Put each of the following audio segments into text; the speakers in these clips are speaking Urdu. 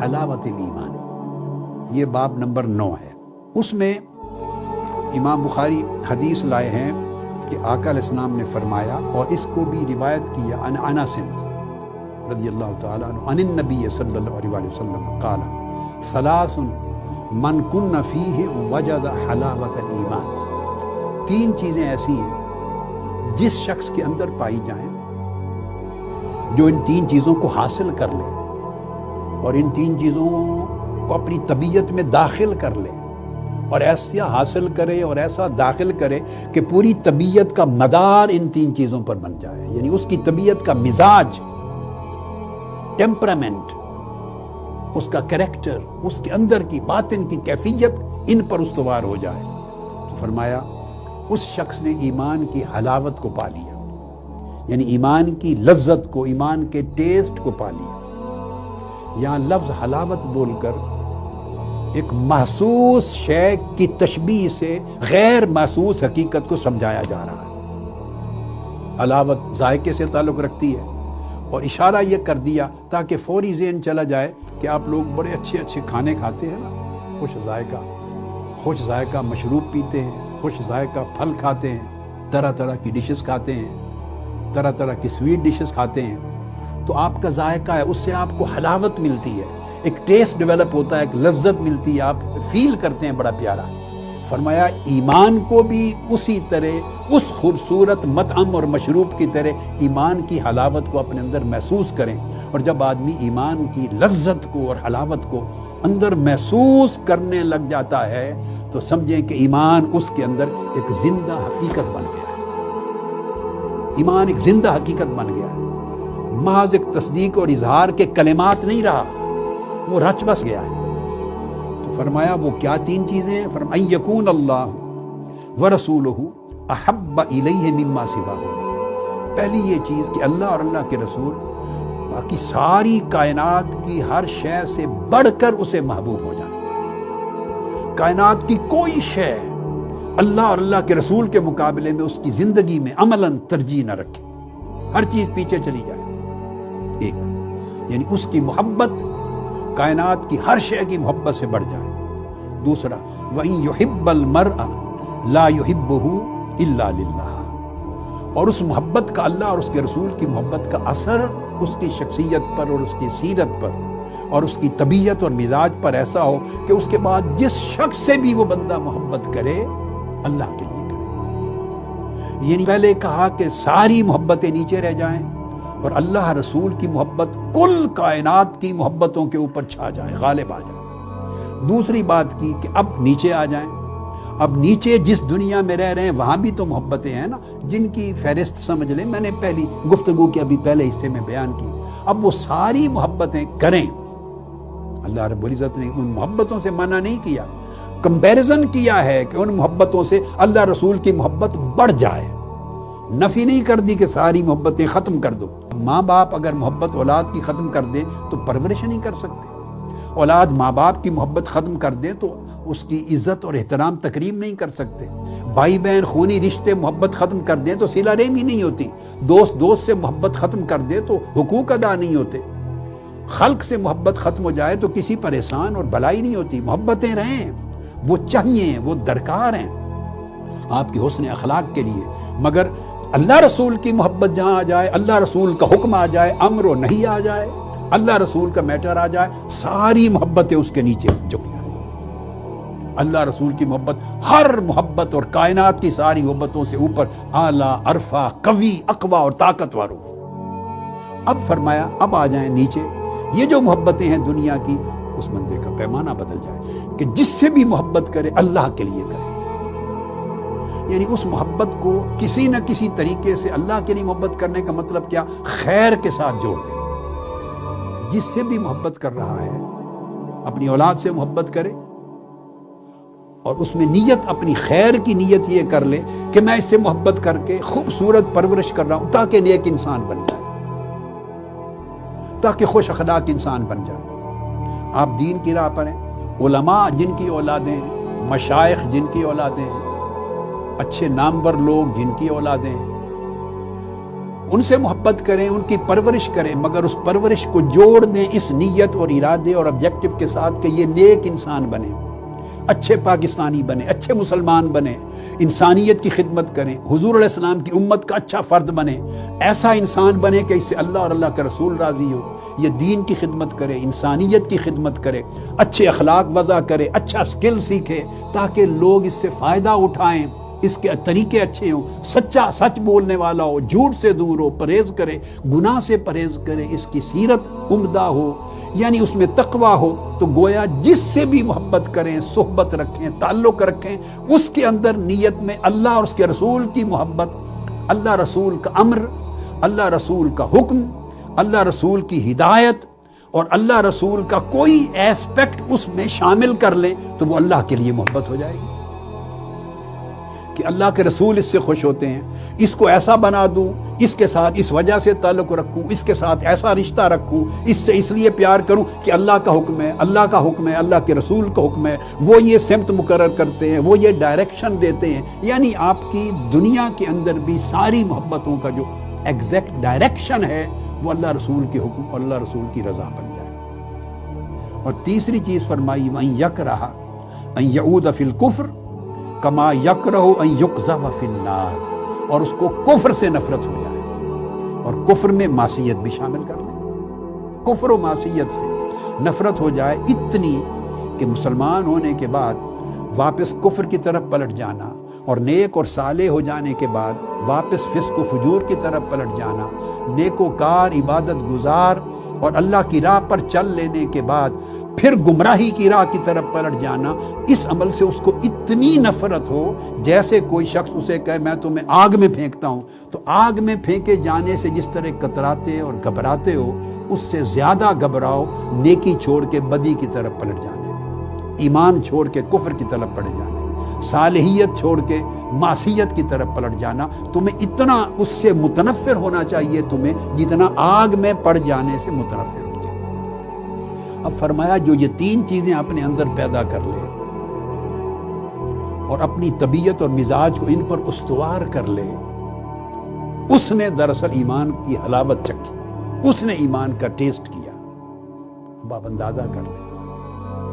حلاوت الایمان، یہ باب نمبر 9 ہے۔ اس میں امام بخاری حدیث لائے ہیں کہ آقا علیہ السلام نے فرمایا، اور اس کو بھی روایت کیا عن انس رضی اللہ تعالیٰ عنہ عن النبی صلی اللہ علیہ وسلم قال ثلاث من کن فیہ وجد حلاوت الایمان، 3 چیزیں ایسی ہیں جس شخص کے اندر پائی جائیں، جو ان 3 چیزوں کو حاصل کر لے اور ان 3 چیزوں کو اپنی طبیعت میں داخل کر لے، اور ایسا حاصل کرے اور ایسا داخل کرے کہ پوری طبیعت کا مدار ان 3 چیزوں پر بن جائے، یعنی اس کی طبیعت کا مزاج، ٹیمپرامنٹ، اس کا کریکٹر، اس کے اندر کی باطن کی کیفیت ان پر استوار ہو جائے، تو فرمایا اس شخص نے ایمان کی حلاوت کو پا لیا، یعنی ایمان کی لذت کو، ایمان کے ٹیسٹ کو پا لیا۔ یہاں لفظ حلاوت بول کر ایک محسوس شے کی تشبیہ سے غیر محسوس حقیقت کو سمجھایا جا رہا ہے۔ حلاوت ذائقے سے تعلق رکھتی ہے، اور اشارہ یہ کر دیا تاکہ فوری ذہن چلا جائے کہ آپ لوگ بڑے اچھے اچھے کھانے کھاتے ہیں نا، خوش ذائقہ مشروب پیتے ہیں، خوش ذائقہ پھل کھاتے ہیں، طرح طرح کی ڈشز کھاتے ہیں، طرح طرح کی سویٹ ڈشز کھاتے ہیں، تو آپ کا ذائقہ ہے، اس سے آپ کو حلاوت ملتی ہے، ایک ٹیسٹ ڈیولپ ہوتا ہے، ایک لذت ملتی ہے، آپ فیل کرتے ہیں بڑا پیارا۔ فرمایا ایمان کو بھی اسی طرح، اس خوبصورت مطعم اور مشروب کی طرح ایمان کی حلاوت کو اپنے اندر محسوس کریں، اور جب آدمی ایمان کی لذت کو اور حلاوت کو اندر محسوس کرنے لگ جاتا ہے تو سمجھیں کہ ایمان اس کے اندر ایک زندہ حقیقت بن گیا ہے، ایمان ایک زندہ حقیقت بن گیا ہے، محض ایک تصدیق اور اظہار کے کلمات نہیں رہا، وہ رچ بس گیا ہے۔ تو فرمایا وہ کیا 3 چیزیں ہیں؟ فرمایا یکون اللہ ورسولہ احب الیہ مما سواہ، پہلی یہ چیز کہ اللہ اور اللہ کے رسول باقی ساری کائنات کی ہر شے سے بڑھ کر اسے محبوب ہو جائیں، کائنات کی کوئی شے اللہ اور اللہ کے رسول کے مقابلے میں اس کی زندگی میں عملاً ترجیح نہ رکھے، ہر چیز پیچھے چلی جائے۔ ایک یعنی اس کی محبت کائنات کی ہر شے کی محبت سے بڑھ جائے۔ دوسرا وَإِن يُحِبَّ الْمَرْءَ لَا يُحِبُّهُ إِلَّا لِلَّهِ، اور اس محبت کا، اللہ اور اس کے رسول کی محبت کا اثر اس کی شخصیت پر اور اس کی سیرت پر اور اس کی طبیعت اور مزاج پر ایسا ہو کہ اس کے بعد جس شخص سے بھی وہ بندہ محبت کرے اللہ کے لیے کرے۔ یعنی پہلے کہا کہ ساری محبتیں نیچے رہ جائیں اور اللہ رسول کی محبت کل کائنات کی محبتوں کے اوپر چھا جائے، غالب آ جائے۔ دوسری بات کی کہ اب نیچے آ جائیں، اب نیچے جس دنیا میں رہ رہے ہیں وہاں بھی تو محبتیں ہیں نا، جن کی فہرست سمجھ لیں، میں نے پہلی گفتگو کے ابھی پہلے حصے میں بیان کی۔ اب وہ ساری محبتیں کریں، اللہ رب العزت نے ان محبتوں سے منع نہیں کیا، کمپیریزن کیا ہے کہ ان محبتوں سے اللہ رسول کی محبت بڑھ جائے، نفی نہیں کر دی کہ ساری محبتیں ختم کر دو۔ ماں باپ اگر محبت اولاد کی ختم کر دیں تو پرورش نہیں کر سکتے، اولاد ماں باپ کی محبت ختم کر دیں تو اس کی عزت اور احترام تکریم نہیں کر سکتے، بھائی بہن خونی رشتے محبت ختم کر دیں تو صلہ رحمی نہیں ہوتی، دوست سے محبت ختم کر دیں تو حقوق ادا نہیں ہوتے، خلق سے محبت ختم ہو جائے تو کسی پر احسان اور بھلائی نہیں ہوتی۔ محبتیں رہیں، وہ چاہیے، وہ درکار ہیں آپ کی حسن اخلاق کے لیے، مگر اللہ رسول کی محبت جہاں آ جائے، اللہ رسول کا حکم آ جائے، امر و نہی آ جائے، اللہ رسول کا میٹر آ جائے، ساری محبتیں اس کے نیچے جھک جائیں۔ اللہ رسول کی محبت ہر محبت اور کائنات کی ساری محبتوں سے اوپر، اعلیٰ، عرفہ، قوی، اقویٰ اور طاقتور ہو۔ اب فرمایا اب آ جائیں نیچے، یہ جو محبتیں ہیں دنیا کی، اس بندے کا پیمانہ بدل جائے کہ جس سے بھی محبت کرے اللہ کے لیے کرے، یعنی اس محبت کو کسی نہ کسی طریقے سے اللہ کے لیے محبت کرنے کا مطلب کیا؟ خیر کے ساتھ جوڑ دے۔ جس سے بھی محبت کر رہا ہے اپنی اولاد سے محبت کرے اور اس میں نیت، اپنی خیر کی نیت یہ کر لے کہ میں اس سے محبت کر کے خوبصورت پرورش کر رہا ہوں تاکہ نیک انسان بن جائے، تاکہ خوش اخلاق انسان بن جائے۔ آپ دین کی راہ پر ہیں، علماء جن کی اولادیں ہیں، مشائخ جن کی اولادیں ہیں، اچھے نامور لوگ جن کی اولادیں ہیں، ان سے محبت کریں، ان کی پرورش کریں، مگر اس پرورش کو جوڑ دیں اس نیت اور ارادے اور آبجیکٹو کے ساتھ کہ یہ نیک انسان بنے، اچھے پاکستانی بنے، اچھے مسلمان بنے، انسانیت کی خدمت کریں، حضور علیہ السلام کی امت کا اچھا فرد بنے، ایسا انسان بنے کہ اس سے اللہ اور اللہ کا رسول راضی ہو، یہ دین کی خدمت کرے، انسانیت کی خدمت کرے، اچھے اخلاق وضع کرے، اچھا سکل سیکھے تاکہ لوگ اس سے فائدہ اٹھائیں، اس کے طریقے اچھے ہوں، سچ بولنے والا ہو، جھوٹ سے دور ہو، پرہیز کرے، گناہ سے پرہیز کرے، اس کی سیرت عمدہ ہو، یعنی اس میں تقویٰ ہو، تو گویا جس سے بھی محبت کریں، صحبت رکھیں، تعلق رکھیں، اس کے اندر نیت میں اللہ اور اس کے رسول کی محبت، اللہ رسول کا امر، اللہ رسول کا حکم، اللہ رسول کی ہدایت اور اللہ رسول کا کوئی ایسپیکٹ اس میں شامل کر لیں تو وہ اللہ کے لیے محبت ہو جائے گی کہ اللہ کے رسول اس سے خوش ہوتے ہیں، اس کو ایسا بنا دوں، اس کے ساتھ اس وجہ سے تعلق رکھوں، اس کے ساتھ ایسا رشتہ رکھوں، اس سے اس لیے پیار کروں کہ اللہ کا حکم ہے، اللہ کا حکم ہے، اللہ کے رسول کا حکم ہے، وہ یہ سمت مقرر کرتے ہیں، وہ یہ ڈائریکشن دیتے ہیں، یعنی آپ کی دنیا کے اندر بھی ساری محبتوں کا جو ایگزیکٹ ڈائریکشن ہے وہ اللہ رسول کے حکم اور اللہ رسول کی رضا بن جائے۔ اور تیسری چیز فرمائی وَأَن يَكْرَهَ أَن يَعُودَ فِي الْكُفْرِ كَمَا يَكْرَهُ أَن يُقْذَفَ فِي النَّارِ، اور اس کو کفر سے نفرت ہو جائے، اور کفر میں معصیت بھی شامل کر لیں، کفر و معصیت سے نفرت ہو جائے اتنی کہ مسلمان ہونے کے بعد واپس کفر کی طرف پلٹ جانا، اور نیک اور صالح ہو جانے کے بعد واپس فسق و فجور کی طرف پلٹ جانا، نیک و کار عبادت گزار اور اللہ کی راہ پر چل لینے کے بعد پھر گمراہی کی راہ کی طرف پلٹ جانا، اس عمل سے اس کو اتنی نفرت ہو جیسے کوئی شخص اسے کہے میں تمہیں آگ میں پھینکتا ہوں، تو آگ میں پھینکے جانے سے جس طرح کتراتے اور گھبراتے ہو اس سے زیادہ گھبراؤ نیکی چھوڑ کے بدی کی طرف پلٹ جانے میں، ایمان چھوڑ کے کفر کی طرف پلٹ جانے میں، صالحیت چھوڑ کے معصیت کی طرف پلٹ جانا، تمہیں اتنا اس سے متنفر ہونا چاہیے تمہیں جتنا آگ میں پڑ جانے سے متنفر ہوتے ہیں۔ اب فرمایا جو یہ تین چیزیں اپنے اندر پیدا کر لے اور اپنی طبیعت اور مزاج کو ان پر استوار کر لے، اس نے دراصل ایمان کی حلاوت چکھی، اس نے ایمان کا ٹیسٹ کیا۔ اب آپ اندازہ کر لیں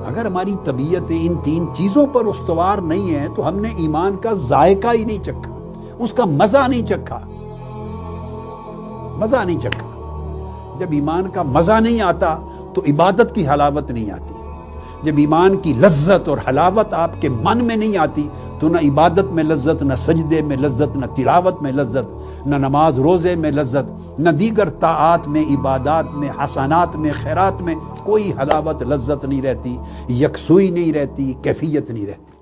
اگر ہماری طبیعتیں ان تین چیزوں پر استوار نہیں ہیں تو ہم نے ایمان کا ذائقہ ہی نہیں چکھا، اس کا مزہ نہیں چکھا، مزہ نہیں چکھا۔ جب ایمان کا مزہ نہیں آتا تو عبادت کی حلاوت نہیں آتی، جب ایمان کی لذت اور حلاوت آپ کے من میں نہیں آتی تو نہ عبادت میں لذت، نہ سجدے میں لذت، نہ تلاوت میں لذت، نہ نماز روزے میں لذت، نہ دیگر طاعات میں، عبادات میں، حسنات میں، خیرات میں کوئی حلاوت لذت نہیں رہتی، یکسوئی نہیں رہتی، کیفیت نہیں رہتی۔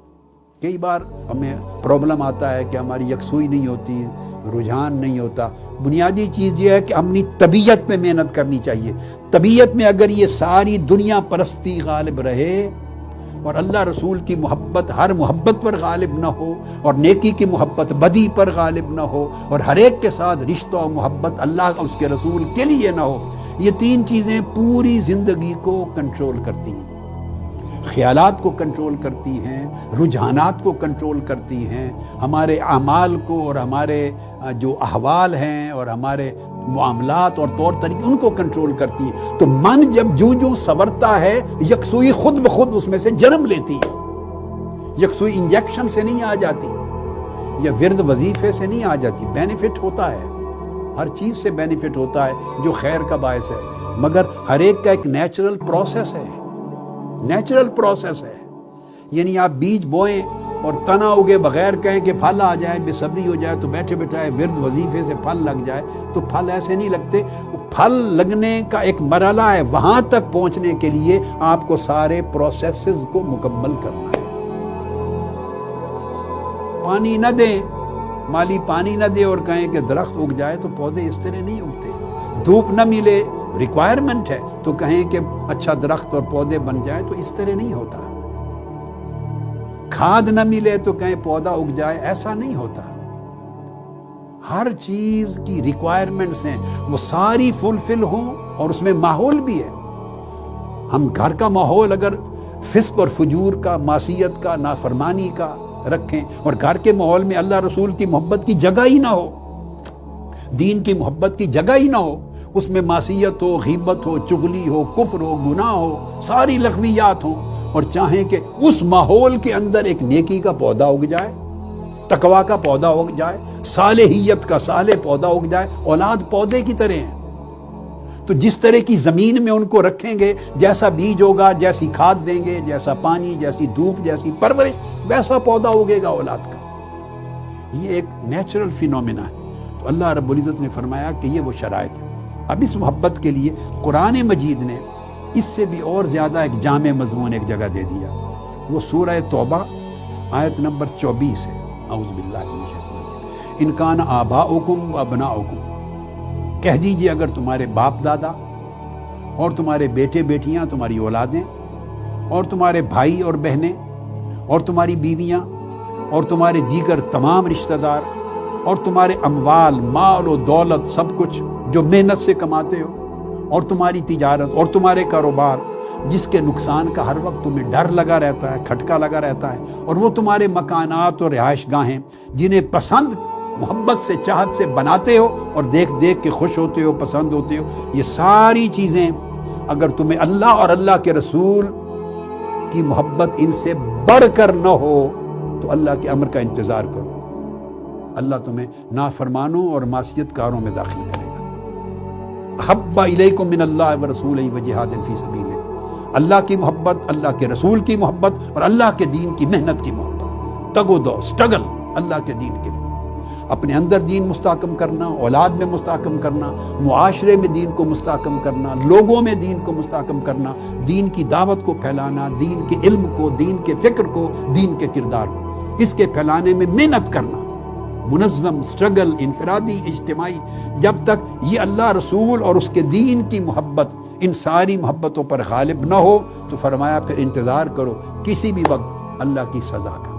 کئی بار ہمیں پرابلم آتا ہے کہ ہماری یکسوئی نہیں ہوتی، رجحان نہیں ہوتا۔ بنیادی چیز یہ ہے کہ اپنی طبیعت میں محنت کرنی چاہیے۔ طبیعت میں اگر یہ ساری دنیا پرستی غالب رہے اور اللہ رسول کی محبت ہر محبت پر غالب نہ ہو، اور نیکی کی محبت بدی پر غالب نہ ہو، اور ہر ایک کے ساتھ رشتہ و محبت اللہ کا اس کے رسول کے لیے نہ ہو، یہ تین چیزیں پوری زندگی کو کنٹرول کرتی ہیں، خیالات کو کنٹرول کرتی ہیں، رجحانات کو کنٹرول کرتی ہیں، ہمارے اعمال کو اور ہمارے جو احوال ہیں اور ہمارے معاملات اور طور طریقے ان کو کنٹرول کرتی ہیں۔ تو من جب جو سنورتا ہے یکسوئی خود بخود اس میں سے جنم لیتی ہے، یکسوئی انجیکشن سے نہیں آ جاتی یا ورد وظیفے سے نہیں آ جاتی، بینیفٹ ہوتا ہے، ہر چیز سے بینیفٹ ہوتا ہے جو خیر کا باعث ہے، مگر ہر ایک کا ایک نیچرل پروسیس ہے، نیچرل پروسیس ہے۔ یعنی آپ بیج بوئیں اور تنا اگے بغیر کہیں کہ پھل آ جائے، بے صبری ہو جائے تو بیٹھے بٹھائے ورد وظیفے سے پھل لگ جائے، تو پھل ایسے نہیں لگتے، پھل لگنے کا ایک مرحلہ ہے، وہاں تک پہنچنے کے لیے آپ کو سارے پروسیسز کو مکمل کرنا ہے۔ پانی نہ دیں، مالی پانی نہ دے اور کہیں کہ درخت اگ جائے تو پودے اس طرح نہیں اگتے، دھوپ نہ ملے، ریکوائرمنٹ ہے تو کہیں کہ اچھا درخت اور پودے بن جائے تو اس طرح نہیں ہوتا، کھاد نہ ملے تو کہیں پودا اگ جائے، ایسا نہیں ہوتا۔ ہر چیز کی ریکوائرمنٹس ہیں، وہ ساری فلفل ہوں اور اس میں ماحول بھی ہے۔ ہم گھر کا ماحول اگر فسق اور فجور کا، معصیت کا، نافرمانی کا رکھیں اور گھر کے ماحول میں اللہ رسول کی محبت کی جگہ ہی نہ ہو، دین کی محبت کی جگہ ہی نہ ہو، اس میں معصیت ہو، غیبت ہو، چغلی ہو، کفر ہو، گناہ ہو، ساری لغویات ہوں، اور چاہیں کہ اس ماحول کے اندر ایک نیکی کا پودا اگ جائے، تقوی کا پودا اگ جائے، صالحیت کا صالح پودا اگ جائے، اولاد پودے کی طرح ہیں۔ تو جس طرح کی زمین میں ان کو رکھیں گے، جیسا بیج ہوگا، جیسی کھاد دیں گے، جیسا پانی، جیسی دھوپ، جیسی پرورش، ویسا پودا اگے گا اولاد کا۔ یہ ایک نیچرل فینومینا ہے۔ تو اللہ رب العزت نے فرمایا کہ یہ وہ شرائط ہے۔ اب اس محبت کے لیے قرآن مجید نے اس سے بھی اور زیادہ ایک جامع مضمون ایک جگہ دے دیا، وہ سورہ توبہ آیت نمبر 24 ہے۔ اعوذ باللہ من الشیطان الرجیم۔ ان کان آباؤکم و ابناؤکم، کہہ دیجئے اگر تمہارے باپ دادا اور تمہارے بیٹے بیٹیاں، تمہاری اولادیں، اور تمہارے بھائی اور بہنیں، اور تمہاری بیویاں، اور تمہارے دیگر تمام رشتہ دار، اور تمہارے اموال، مال و دولت، سب کچھ جو محنت سے کماتے ہو، اور تمہاری تجارت اور تمہارے کاروبار جس کے نقصان کا ہر وقت تمہیں ڈر لگا رہتا ہے، کھٹکا لگا رہتا ہے، اور وہ تمہارے مکانات اور رہائش گاہیں جنہیں پسند، محبت سے، چاہت سے بناتے ہو اور دیکھ دیکھ کے خوش ہوتے ہو، پسند ہوتے ہو، یہ ساری چیزیں اگر تمہیں اللہ اور اللہ کے رسول کی محبت ان سے بڑھ کر نہ ہو تو اللہ کے امر کا انتظار کرو، اللہ تمہیں نافرمانوں اور معصیت کاروں میں داخل کرے گا۔ احب الیکم من اللہ ورسولہ وجہاد فی سبیلہ، اللہ کی محبت، اللہ کے رسول کی محبت، اور اللہ کے دین کی محنت کی محبت، تگ و دو، سٹرگل اللہ کے دین کے لیے، اپنے اندر دین مستحکم کرنا، اولاد میں مستحکم کرنا، معاشرے میں دین کو مستحکم کرنا، لوگوں میں دین کو مستحکم کرنا، دین کی دعوت کو پھیلانا، دین کے علم کو، دین کے فکر کو، دین کے کردار کو، اس کے پھیلانے میں محنت کرنا، منظم سٹرگل، انفرادی، اجتماعی، جب تک یہ اللہ رسول اور اس کے دین کی محبت ان ساری محبتوں پر غالب نہ ہو تو فرمایا پھر انتظار کرو کسی بھی وقت اللہ کی سزا کا۔